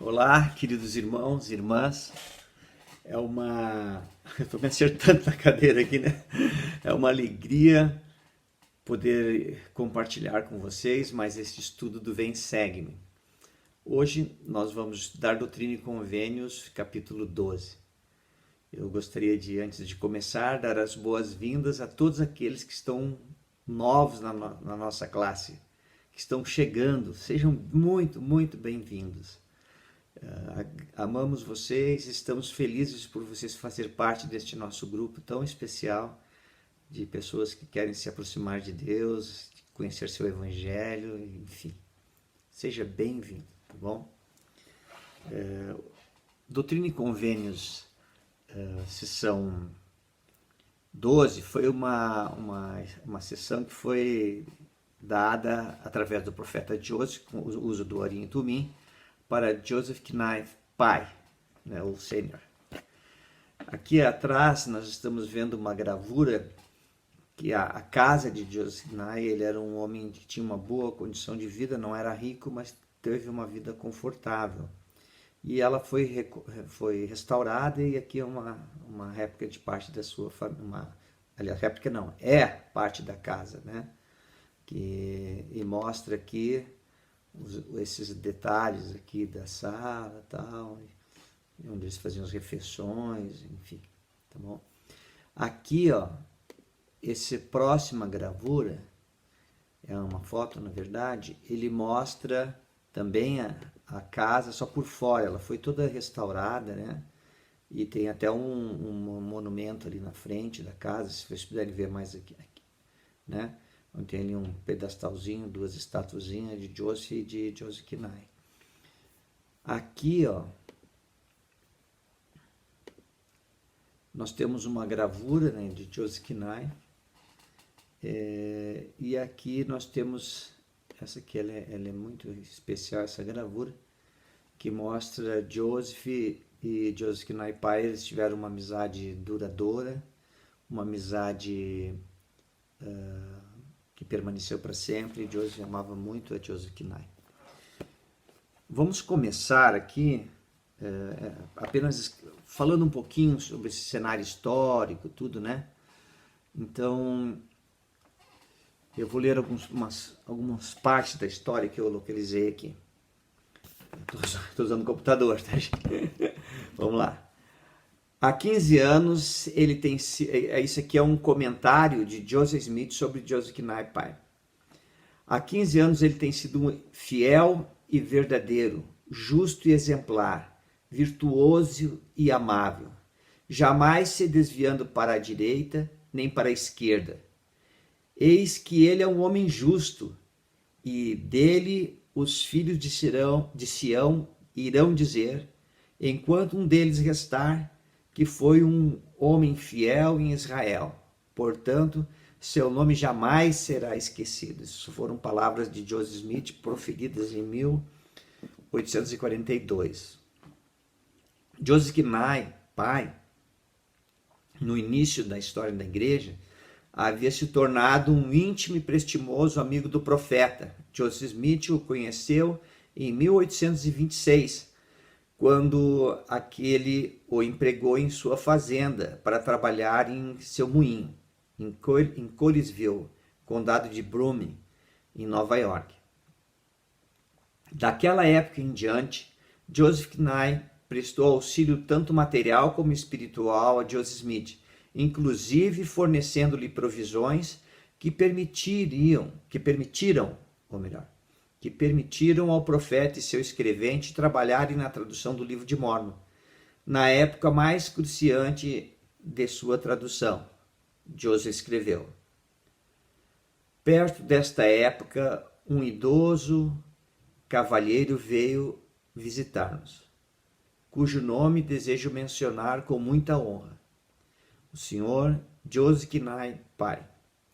Olá, queridos irmãos e irmãs. Eu estou me acertando na cadeira aqui, né? É uma alegria poder compartilhar com vocês mais este estudo do Vem Segue-me. Hoje nós vamos estudar Doutrina e Convênios, capítulo 12. Eu gostaria de, antes de começar, dar as boas-vindas a todos aqueles que estão novos na nossa classe, que estão chegando. Sejam muito, muito bem-vindos. Amamos vocês, estamos felizes por vocês fazer parte deste nosso grupo tão especial de pessoas que querem se aproximar de Deus, conhecer seu Evangelho, enfim. Seja bem-vindo, tá bom? Doutrina e Convênios, sessão 12, foi uma sessão que foi dada através do profeta Joseph, com o uso do Urim e Tumim, para Joseph Knight pai, né, o sênior. Aqui atrás nós estamos vendo uma gravura que a casa de Joseph Knight, ele era um homem que tinha uma boa condição de vida, não era rico, mas teve uma vida confortável. E ela foi restaurada, e aqui é uma réplica de parte da sua família. Aliás, réplica não, é parte da casa, né? E mostra aqui esses detalhes aqui da sala, tal, onde eles faziam as refeições, enfim, tá bom? Aqui, ó, essa próxima gravura, é uma foto, na verdade, ele mostra também a casa só por fora, ela foi toda restaurada, né? E tem até um monumento ali na frente da casa, se vocês puderem ver mais aqui, né? Onde tem ali um pedestalzinho, duas estatuazinhas de Joseph e de Joseph Knight. Aqui, ó, nós temos uma gravura, né, de Joseph Knight. E aqui nós temos, essa aqui ela é muito especial, essa gravura, que mostra Joseph e Joseph Knight pai. Eles tiveram uma amizade duradoura, uma amizade que permaneceu para sempre. Joseph amava muito a Joseph Knight. Vamos começar aqui apenas falando um pouquinho sobre esse cenário histórico, tudo, né? Então, eu vou ler algumas partes da história que eu localizei aqui. Estou usando o computador, tá, gente? Vamos lá. Há 15 anos, ele tem... Isso aqui é um comentário de Joseph Smith sobre Joseph Knight pai. Há 15 anos ele tem sido fiel e verdadeiro, justo e exemplar, virtuoso e amável, jamais se desviando para a direita nem para a esquerda. Eis que ele é um homem justo, e dele os filhos de Sião irão dizer, enquanto um deles restar, que foi um homem fiel em Israel. Portanto, seu nome jamais será esquecido. Isso foram palavras de Joseph Smith proferidas em 1842. Joseph Knight pai, no início da história da igreja, havia se tornado um íntimo e prestimoso amigo do profeta. Joseph Smith o conheceu em 1826, quando aquele o empregou em sua fazenda para trabalhar em seu moinho, em Collinsville, condado de Bruce, em Nova York. Daquela época em diante, Joseph Knight prestou auxílio tanto material como espiritual a Joseph Smith, inclusive fornecendo-lhe provisões que permitiram ao profeta e seu escrevente trabalharem na tradução do livro de Mórmon, na época mais cruciante de sua tradução. Joseph escreveu: perto desta época, um idoso cavalheiro veio visitar-nos, cujo nome desejo mencionar com muita honra. O senhor Joseph Knight pai,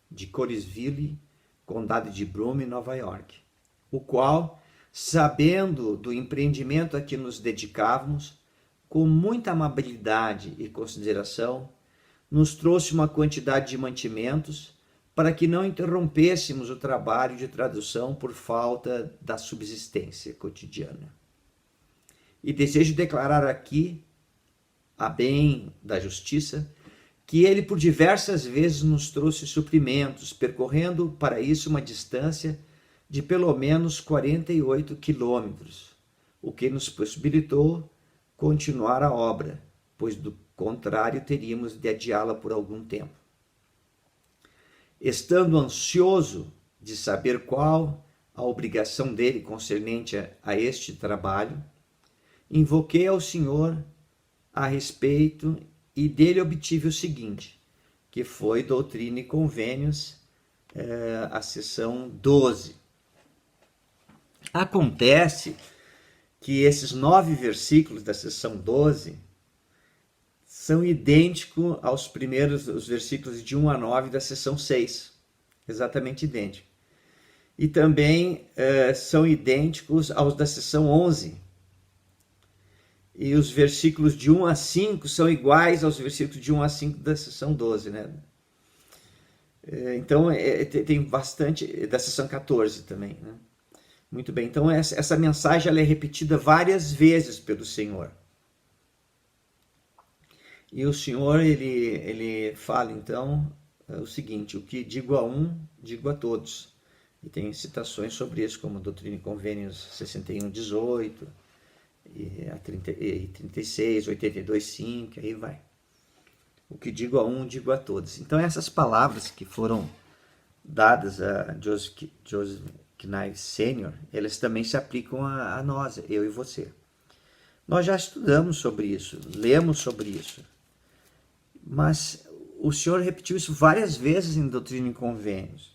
de Collinsville, condado de Bruce, Nova York, o qual, sabendo do empreendimento a que nos dedicávamos, com muita amabilidade e consideração, nos trouxe uma quantidade de mantimentos para que não interrompêssemos o trabalho de tradução por falta da subsistência cotidiana. E desejo declarar aqui, a bem da justiça, que ele por diversas vezes nos trouxe suprimentos, percorrendo para isso uma distância de pelo menos 48 quilômetros, o que nos possibilitou continuar a obra, pois do contrário teríamos de adiá-la por algum tempo. Estando ansioso de saber qual a obrigação dele concernente a este trabalho, invoquei ao Senhor a respeito e dele obtive o seguinte, que foi Doutrina e Convênios, a seção 12. Acontece que esses 9 versículos da seção 12 são idênticos aos primeiros, os versículos de 1 a 9 da seção 6, exatamente idênticos. E também são idênticos aos da seção 11. E os versículos de 1 a 5 são iguais aos versículos de 1 a 5 da seção 12, né? Então, tem bastante, da seção 14 também, né? Muito bem, então essa mensagem ela é repetida várias vezes pelo Senhor. E o Senhor, ele fala então o seguinte, o que digo a um, digo a todos. E tem citações sobre isso, como Doutrina e Convênios 61:18, e 36, 82:5, aí vai. O que digo a um, digo a todos. Então essas palavras que foram dadas a Joseph Knight Sr., elas também se aplicam a nós, eu e você. Nós já estudamos sobre isso, lemos sobre isso, mas o Senhor repetiu isso várias vezes em Doutrina e Convênios.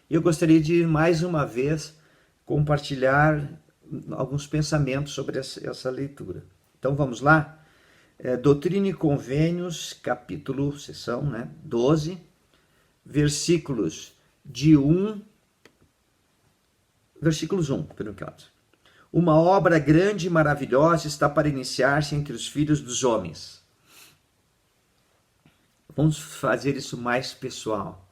E eu gostaria de, mais uma vez, compartilhar alguns pensamentos sobre essa leitura. Então vamos lá? Doutrina e Convênios, capítulo, seção, 12, versículos 1, pelo caso. Uma obra grande e maravilhosa está para iniciar-se entre os filhos dos homens. Vamos fazer isso mais pessoal.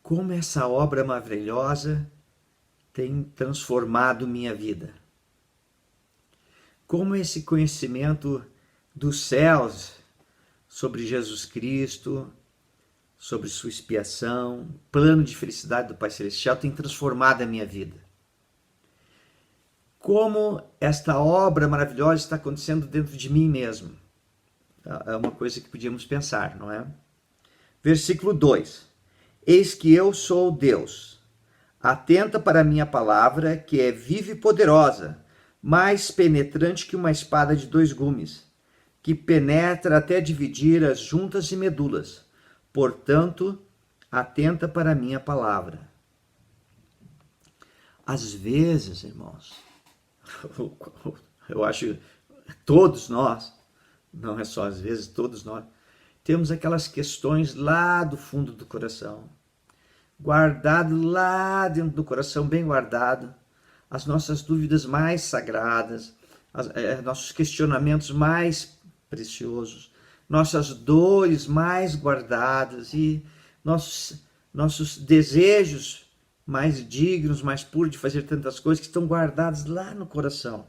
Como essa obra maravilhosa tem transformado minha vida. Como esse conhecimento dos céus sobre Jesus Cristo, sobre sua expiação, plano de felicidade do Pai Celestial tem transformado a minha vida. Como esta obra maravilhosa está acontecendo dentro de mim mesmo. É uma coisa que podíamos pensar, não é? Versículo 2. Eis que eu sou Deus. Atenta para a minha palavra, que é viva e poderosa, mais penetrante que uma espada de 2 gumes, que penetra até dividir as juntas e medulas. Portanto, atenta para a minha palavra. Às vezes, irmãos, eu acho todos nós, não é só às vezes, todos nós, temos aquelas questões lá do fundo do coração, guardado lá dentro do coração, bem guardado, as nossas dúvidas mais sagradas, nossos questionamentos mais preciosos, nossas dores mais guardadas e nossos desejos mais dignos, mais puros de fazer tantas coisas que estão guardados lá no coração.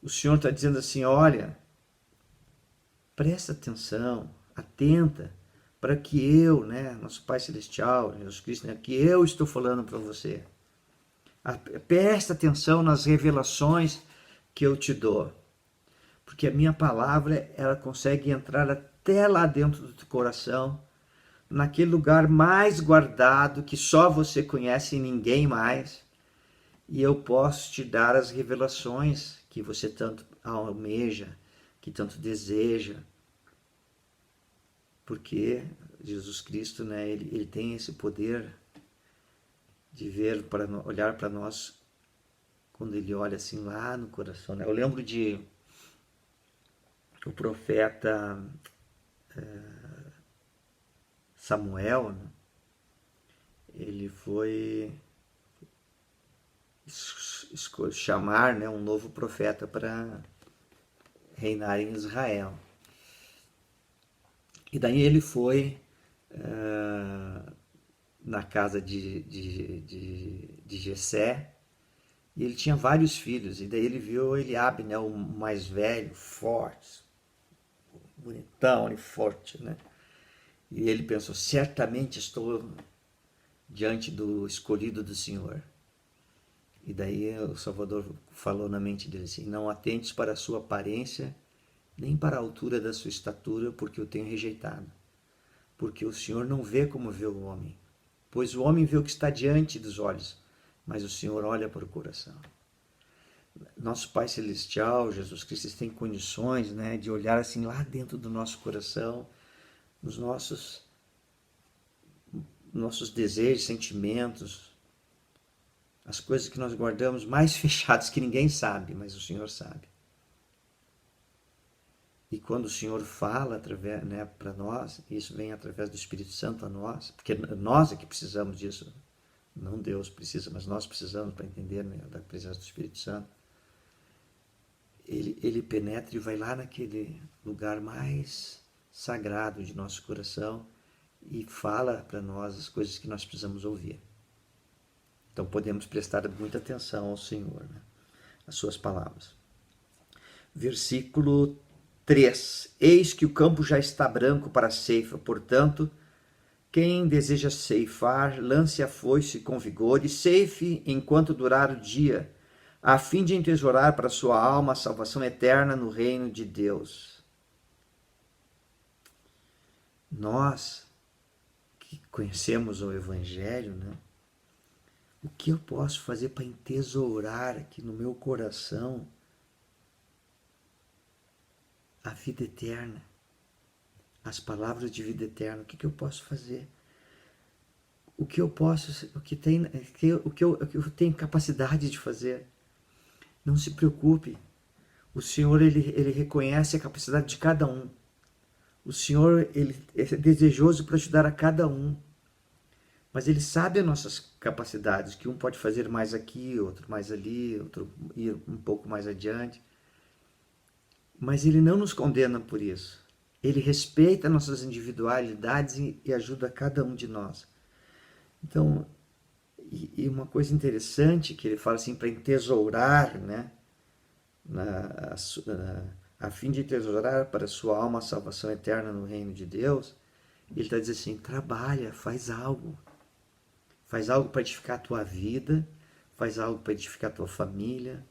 O Senhor está dizendo assim, olha, presta atenção, atenta, para que eu, nosso Pai Celestial, Jesus Cristo, que eu estou falando para você. Presta atenção nas revelações que eu te dou. Porque a minha palavra, ela consegue entrar até lá dentro do teu coração, naquele lugar mais guardado, que só você conhece e ninguém mais. E eu posso te dar as revelações que você tanto almeja, que tanto deseja. Porque Jesus Cristo, ele tem esse poder de ver, olhar para nós, quando ele olha assim lá no coração. Eu lembro de o profeta Samuel, ele foi chamar um novo profeta para reinar em Israel. E daí ele foi na casa de Jessé, E ele tinha vários filhos, e daí ele viu Eliabe, né, o mais velho, forte, bonitão e forte, né? E ele pensou, certamente estou diante do escolhido do Senhor. E daí o Salvador falou na mente dele assim, não atentes para a sua aparência, nem para a altura da sua estatura, porque eu tenho rejeitado. Porque o Senhor não vê como vê o homem, pois o homem vê o que está diante dos olhos, mas o Senhor olha para o coração. Nosso Pai Celestial, Jesus Cristo, tem condições, né, de olhar assim lá dentro do nosso coração, nos nossos desejos, sentimentos, as coisas que nós guardamos mais fechadas que ninguém sabe, mas o Senhor sabe. E quando o Senhor fala através, né, para nós, isso vem através do Espírito Santo a nós, porque nós é que precisamos disso, não Deus precisa, mas nós precisamos para entender, né, da presença do Espírito Santo. Ele penetra e vai lá naquele lugar mais sagrado de nosso coração e fala para nós as coisas que nós precisamos ouvir. Então podemos prestar muita atenção ao Senhor, né, às suas palavras. Versículo 3. Eis que o campo já está branco para a ceifa, portanto, quem deseja ceifar, lance a foice com vigor e ceife enquanto durar o dia, a fim de entesourar para sua alma a salvação eterna no reino de Deus. Nós que conhecemos o Evangelho, né? O que eu posso fazer para entesourar aqui no meu coração a vida eterna, as palavras de vida eterna? O que eu posso fazer? O que eu posso, o que eu tenho capacidade de fazer? Não se preocupe. O Senhor, ele reconhece a capacidade de cada um. O Senhor, ele é desejoso para ajudar a cada um. Mas ele sabe as nossas capacidades, que um pode fazer mais aqui, outro mais ali, outro ir um pouco mais adiante. Mas ele não nos condena por isso. Ele respeita nossas individualidades e ajuda cada um de nós. Então, e uma coisa interessante que ele fala assim, para entesourar, né? A fim de tesourar para a sua alma a salvação eterna no reino de Deus, ele está dizendo assim, trabalha, faz algo. Faz algo para edificar a tua vida, faz algo para edificar a tua família,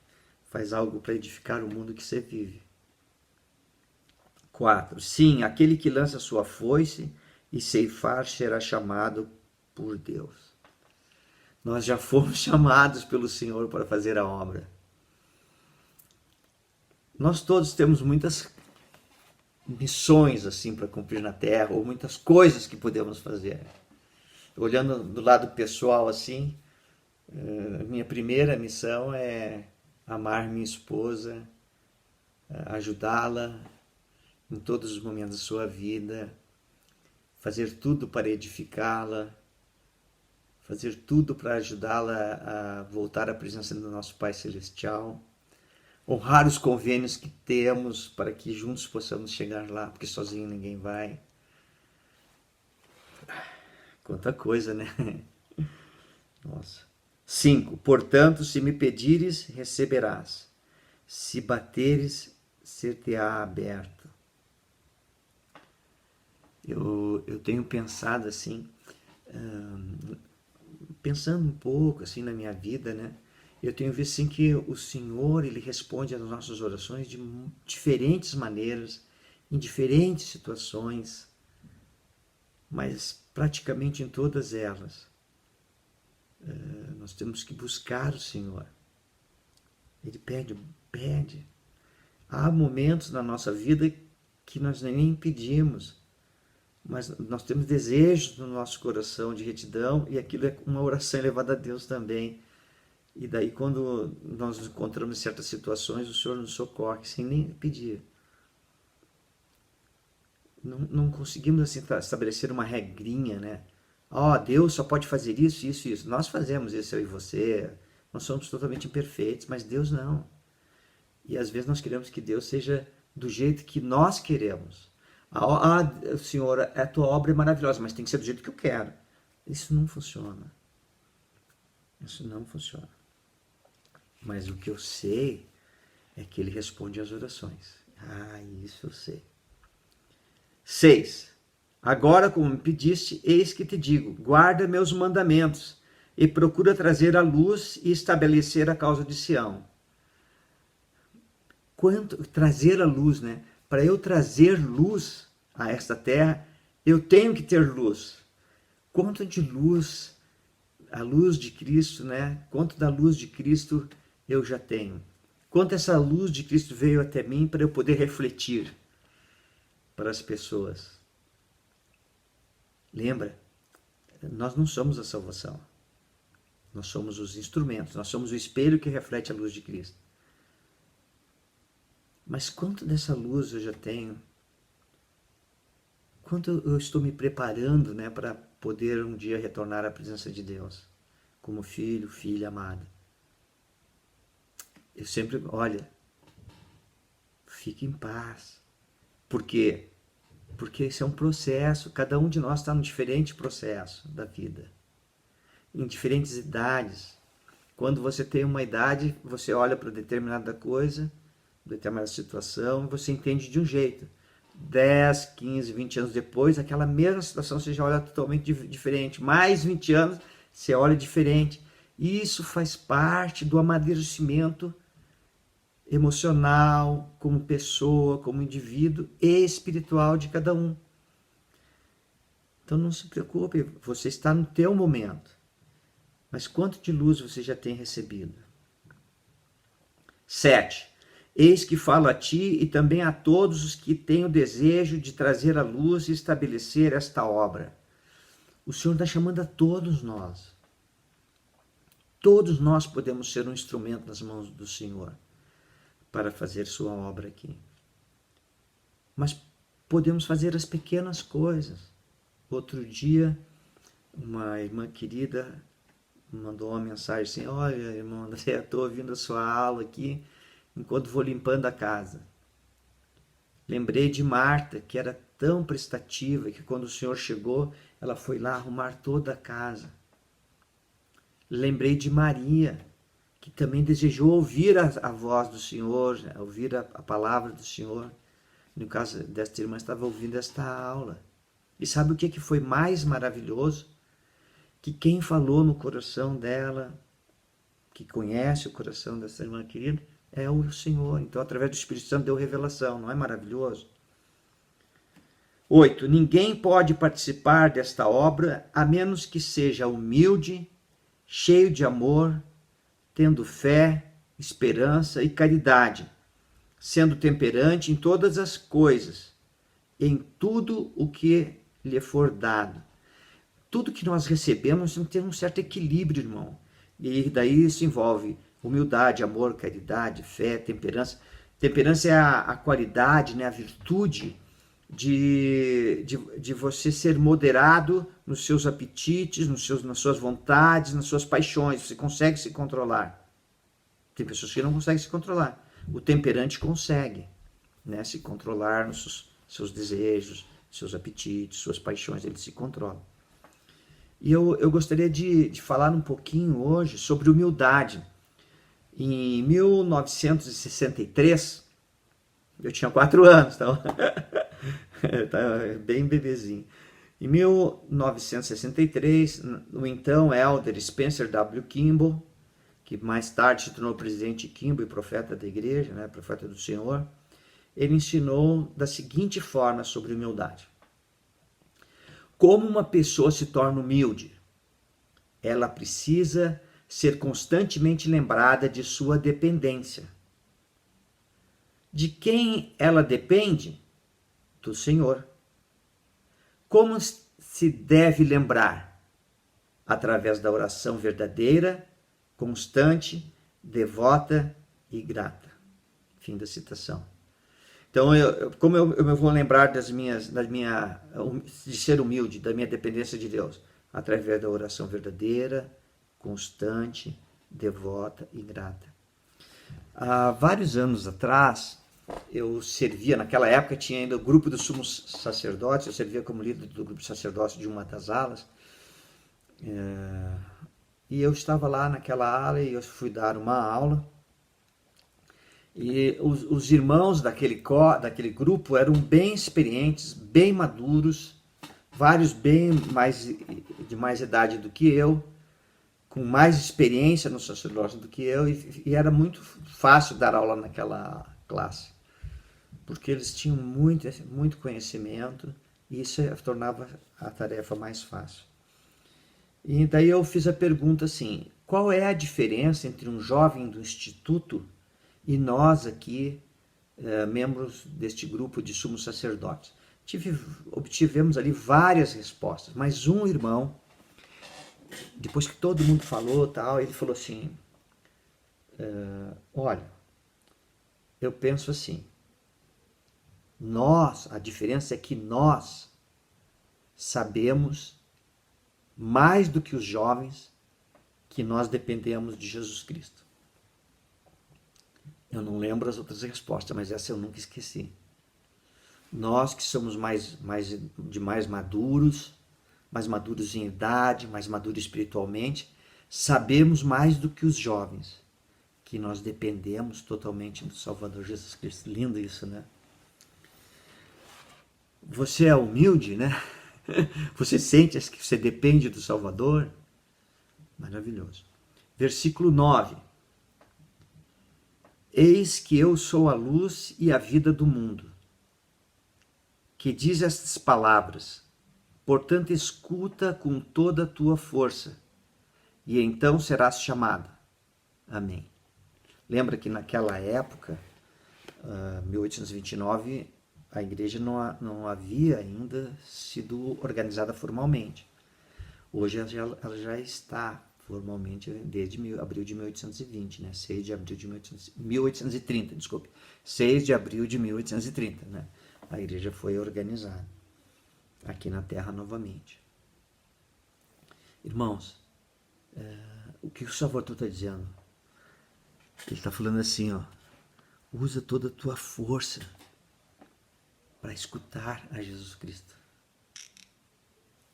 faz algo para edificar o mundo que você vive. 4. Sim, aquele que lança sua foice e ceifar será chamado por Deus. Nós já fomos chamados pelo Senhor para fazer a obra. Nós todos temos muitas missões assim para cumprir na terra, ou muitas coisas que podemos fazer. Olhando do lado pessoal assim, minha primeira missão é amar minha esposa, ajudá-la em todos os momentos da sua vida, fazer tudo para edificá-la, fazer tudo para ajudá-la a voltar à presença do nosso Pai Celestial, honrar os convênios que temos para que juntos possamos chegar lá, porque sozinho ninguém vai. Quanta coisa, né? Nossa. 5. Portanto, se me pedires, receberás. Se bateres, ser-te-á aberto. Eu tenho pensado assim, pensando um pouco assim na minha vida, né? Eu tenho visto assim que o Senhor, ele responde às nossas orações de diferentes maneiras, em diferentes situações, mas praticamente em todas elas nós temos que buscar o Senhor. Ele pede. Há momentos na nossa vida que nós nem pedimos, mas nós temos desejos no nosso coração de retidão e aquilo é uma oração elevada a Deus também. E daí quando nós nos encontramos em certas situações, o Senhor nos socorre sem nem pedir. Não conseguimos assim estabelecer uma regrinha, né? Deus só pode fazer isso, isso, isso. Nós fazemos isso, eu e você. Nós somos totalmente imperfeitos, mas Deus não. E às vezes nós queremos que Deus seja do jeito que nós queremos. Senhor, a tua obra é maravilhosa, mas tem que ser do jeito que eu quero. Isso não funciona. Isso não funciona. Mas o que eu sei é que ele responde às orações. Isso eu sei. 6. Agora, como me pediste, eis que te digo, guarda meus mandamentos e procura trazer a luz e estabelecer a causa de Sião. Trazer a luz, né? Para eu trazer luz a esta terra, eu tenho que ter luz. Quanto de luz, a luz de Cristo, né? Quanto da luz de Cristo eu já tenho. Quanto essa luz de Cristo veio até mim para eu poder refletir para as pessoas. Lembra, nós não somos a salvação. Nós somos os instrumentos, nós somos o espelho que reflete a luz de Cristo. Mas quanto dessa luz eu já tenho? Quanto eu estou me preparando, né, para poder um dia retornar à presença de Deus, como filho, filha amada? Eu sempre, olha, fique em paz. Por quê? Porque esse é um processo, cada um de nós está num diferente processo da vida, em diferentes idades. Quando você tem uma idade, você olha para determinada coisa, determinada situação, e você entende de um jeito. 10, 15, 20 anos depois, aquela mesma situação você já olha totalmente diferente. Mais 20 anos, você olha diferente. Isso faz parte do amadurecimento emocional, como pessoa, como indivíduo e espiritual de cada um. Então não se preocupe, você está no teu momento. Mas quanto de luz você já tem recebido? 7. Eis que falo a ti e também a todos os que têm o desejo de trazer a luz e estabelecer esta obra. O Senhor está chamando a todos nós. Todos nós podemos ser um instrumento nas mãos do Senhor para fazer sua obra aqui. Mas podemos fazer as pequenas coisas. Outro dia, uma irmã querida mandou uma mensagem assim: olha, irmão André, estou ouvindo a sua aula aqui enquanto vou limpando a casa. Lembrei de Marta, que era tão prestativa, que quando o Senhor chegou, ela foi lá arrumar toda a casa. Lembrei de Maria, que também desejou ouvir a voz do Senhor, ouvir a palavra do Senhor. No caso desta irmã, estava ouvindo esta aula. E sabe o que foi mais maravilhoso? Que quem falou no coração dela, que conhece o coração dessa irmã querida, é o Senhor. Então, através do Espírito Santo, deu revelação. Não é maravilhoso? 8. Ninguém pode participar desta obra a menos que seja humilde, cheio de amor, tendo fé, esperança e caridade, sendo temperante em todas as coisas, em tudo o que lhe for dado. Tudo que nós recebemos tem que ter um certo equilíbrio, irmão. E daí isso envolve humildade, amor, caridade, fé, temperança. Temperança é a qualidade, né, a virtude de você ser moderado nos seus apetites, nas suas vontades, nas suas paixões. Você consegue se controlar. Tem pessoas que não conseguem se controlar. O temperante consegue, né, se controlar nos seus desejos, seus apetites, suas paixões. Ele se controla. E eu gostaria de falar um pouquinho hoje sobre humildade. Em 1963, eu tinha 4 anos, então estava bem bebezinho. Em 1963, o então elder Spencer W. Kimball, que mais tarde se tornou presidente Kimball e profeta da igreja, né, profeta do Senhor, ele ensinou da seguinte forma sobre humildade. Como uma pessoa se torna humilde? Ela precisa ser constantemente lembrada de sua dependência. De quem ela depende? Do Senhor. Como se deve lembrar? Através da oração verdadeira, constante, devota e grata. Fim da citação. Então, como eu vou lembrar de ser humilde, da minha dependência de Deus? Através da oração verdadeira, constante, devota e grata. Há vários anos atrás, eu servia, naquela época tinha ainda o grupo dos sumos sacerdotes, eu servia como líder do grupo de sacerdócio de uma das alas, e eu estava lá naquela aula e eu fui dar uma aula. E os irmãos daquele grupo eram bem experientes, bem maduros, vários bem de mais idade do que eu, com mais experiência no sacerdócio do que eu, e era muito fácil dar aula naquela classe, porque eles tinham muito conhecimento e isso tornava a tarefa mais fácil. E daí eu fiz a pergunta assim: qual é a diferença entre um jovem do instituto e nós aqui, membros deste grupo de sumos sacerdotes? Obtivemos ali várias respostas, mas um irmão, depois que todo mundo falou, tal, ele falou assim: olha, eu penso assim, a diferença é que nós sabemos mais do que os jovens que nós dependemos de Jesus Cristo. Eu não lembro as outras respostas, mas essa eu nunca esqueci. Nós que somos mais maduros, mais maduros em idade, mais maduros espiritualmente, sabemos mais do que os jovens, que nós dependemos totalmente do Salvador Jesus Cristo. Lindo isso, né? Você é humilde, né? Você sente que você depende do Salvador? Maravilhoso. Versículo 9. Eis que eu sou a luz e a vida do mundo. Que diz estas palavras: portanto, escuta com toda a tua força, e então serás chamado. Amém. Lembra que naquela época, 1829, a igreja não havia ainda sido organizada formalmente. Hoje ela já está formalmente desde abril de 1820, né? 6 de abril de 1830, desculpe. 6 de abril de 1830, né? A igreja foi organizada aqui na Terra novamente. Irmãos, o que o Salvador está dizendo? Ele está falando assim, ó, usa toda a tua força para escutar a Jesus Cristo.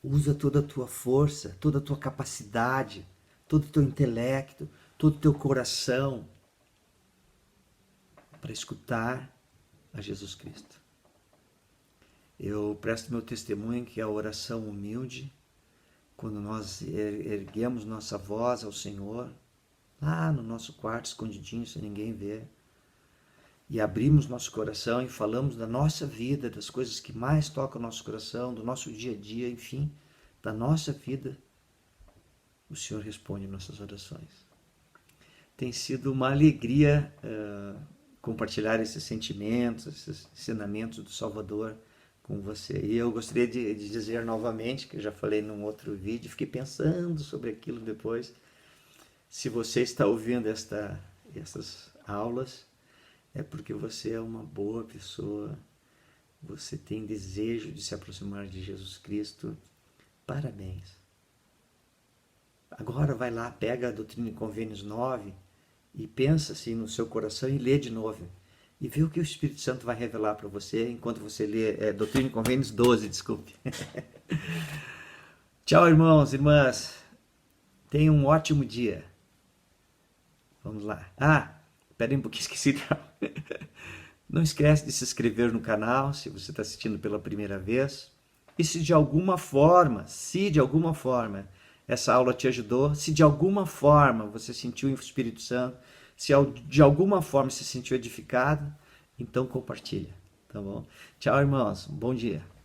Usa toda a tua força, toda a tua capacidade, todo o teu intelecto, todo o teu coração para escutar a Jesus Cristo. Eu presto meu testemunho que a oração humilde, quando nós erguemos nossa voz ao Senhor, lá no nosso quarto, escondidinho, sem ninguém ver, e abrimos nosso coração e falamos da nossa vida, das coisas que mais tocam o nosso coração, do nosso dia a dia, enfim, da nossa vida, o Senhor responde nossas orações. Tem sido uma alegria compartilhar esses sentimentos, esses ensinamentos do Salvador com você. E eu gostaria de dizer novamente, que eu já falei num outro vídeo, fiquei pensando sobre aquilo depois. Se você está ouvindo essas aulas, é porque você é uma boa pessoa, você tem desejo de se aproximar de Jesus Cristo. Parabéns. Agora vai lá, pega a Doutrina e Convênios 9 e pensa assim no seu coração e lê de novo. E vê o que o Espírito Santo vai revelar para você enquanto você lê Doutrina e Convênios 12, desculpe. Tchau, irmãos, irmãs. Tenham um ótimo dia. Vamos lá. Espera aí um pouquinho, esqueci. Não esquece de se inscrever no canal se você está assistindo pela primeira vez. E se de alguma forma, essa aula te ajudou, se de alguma forma você sentiu o Espírito Santo, se de alguma forma você se sentiu edificado, então compartilha, tá bom? Tchau, irmãos. Bom dia.